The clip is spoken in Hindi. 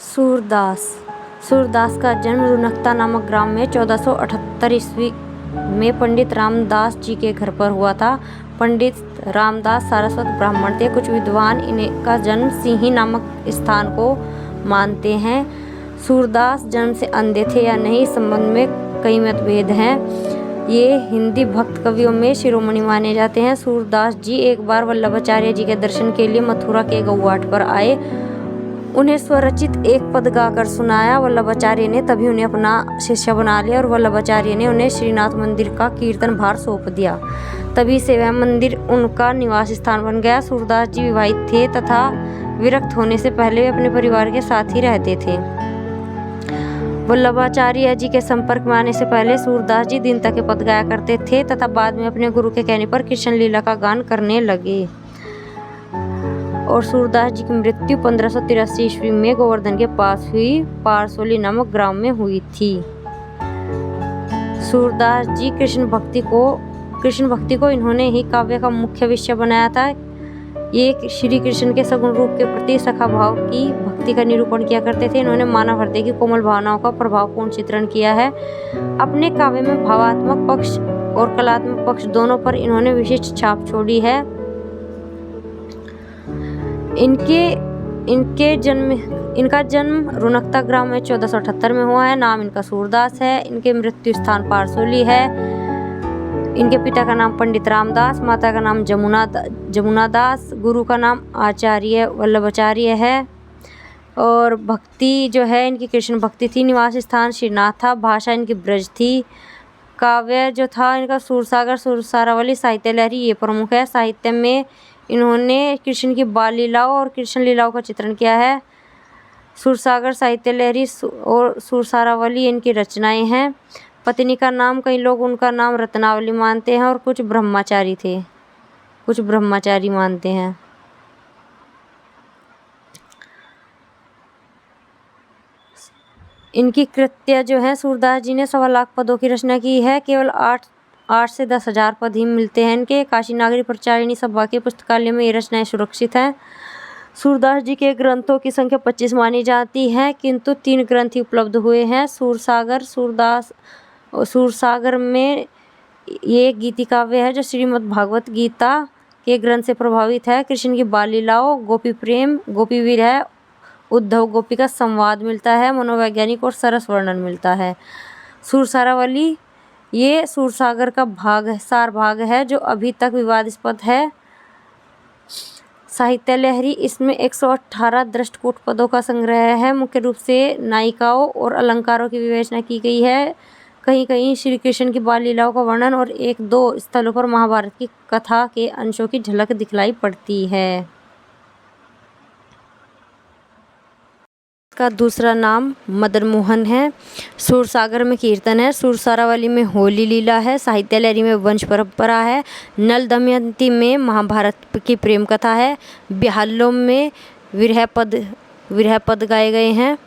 सूरदास। सूरदास का जन्म रुनकता नामक ग्राम में 1478 ईस्वी में पंडित रामदास जी के घर पर हुआ था। पंडित रामदास सारस्वत ब्राह्मण थे। कुछ विद्वान इनका जन्म सिंही नामक स्थान को मानते हैं। सूरदास जन्म से अंधे थे या नहीं, इस संबंध में कई मतभेद हैं। ये हिंदी भक्त कवियों में शिरोमणि माने जाते हैं। सूरदास जी एक बार वल्लभाचार्य जी के दर्शन के लिए मथुरा के गौघाट पर आए। उन्हें स्वरचित एक पद गाकर सुनाया। वल्लभाचार्य ने तभी उन्हें अपना शिष्य बना लिया और वल्लभाचार्य ने उन्हें श्रीनाथ मंदिर का कीर्तन भार सौंप दिया। तभी से वह मंदिर उनका निवास स्थान बन गया। सूरदास जी विवाहित थे तथा विरक्त होने से पहले वे अपने परिवार के साथ ही रहते थे। वल्लभाचार्य जी के संपर्क में आने से पहले सूरदास जी दीनता के पद गाया करते थे तथा बाद में अपने गुरु के कहने पर कृष्ण लीला का गान करने लगे। और सूरदास जी की मृत्यु 1583 ईस्वी में गोवर्धन के पास हुई पारसोली नामक ग्राम में हुई थी। सूरदास जी कृष्ण भक्ति को इन्होंने ही काव्य का मुख्य विषय बनाया था। ये श्री कृष्ण के सगुण रूप के प्रति सखा भाव की भक्ति का निरूपण किया करते थे। इन्होंने मानव हृदय की कोमल भावनाओं का प्रभावपूर्ण चित्रण किया है। अपने काव्य में भावात्मक पक्ष और कलात्मक पक्ष दोनों पर इन्होंने विशिष्ट छाप छोड़ी है। इनका जन्म रुनकता ग्राम में 1478 में हुआ है। नाम इनका सूरदास है। इनके मृत्यु स्थान पारसोली है। इनके पिता का नाम पंडित रामदास, माता का नाम जमुना दास, गुरु का नाम आचार्य वल्लभाचार्य है। और भक्ति जो है इनकी कृष्ण भक्ति थी। निवास स्थान श्रीनाथ था। भाषा इनकी ब्रज थी। काव्य जो था इनका सूरसागर, सुरसारावली, साहित्य लहरी ये प्रमुख है। साहित्य में इन्होंने कृष्ण की बाल लीलाओं और कृष्ण लीलाओं का चित्रण किया है। सुरसागर, साहित्य लहरी और सुरसारावली इनकी रचनाएं हैं। पत्नी का नाम कई लोग उनका नाम रत्नावली मानते हैं और कुछ ब्रह्मचारी मानते हैं। इनकी कृत्य जो है, सूरदास जी ने 1.25 लाख पदों की रचना की है। केवल 8 से 10,000 पद ही मिलते हैं इनके। काशी नागरी प्रचारिणी सभा के पुस्तकालय में ये रचनाएं सुरक्षित हैं। सूरदास जी के ग्रंथों की संख्या 25 मानी जाती है, किंतु 3 ग्रंथ ही उपलब्ध हुए हैं। सूरसागर में ये गीति काव्य है जो श्रीमद् भागवत गीता के ग्रंथ से प्रभावित है। कृष्ण की बाल लीलाओं, गोपी प्रेम, गोपी विरह, उद्धव गोपी का संवाद मिलता है। मनोवैज्ञानिक और सरस वर्णन मिलता है। सुरसारावली ये सूरसागर का सार भाग है जो अभी तक विवादास्पद है। साहित्य लहरी इसमें 118 दृष्टकूट पदों का संग्रह है। मुख्य रूप से नायिकाओं और अलंकारों की विवेचना की गई है। कहीं कहीं श्री कृष्ण की बाल लीलाओं का वर्णन और 1-2 स्थलों पर महाभारत की कथा के अंशों की झलक दिखलाई पड़ती है। का दूसरा नाम मदन मोहन है। सूरसागर में कीर्तन है। सुरसारावली में होली लीला है। साहित्य लहरी में वंश परंपरा है। नल दमयंती में महाभारत की प्रेम कथा है। बिहालों में विरह पद गाए गए हैं।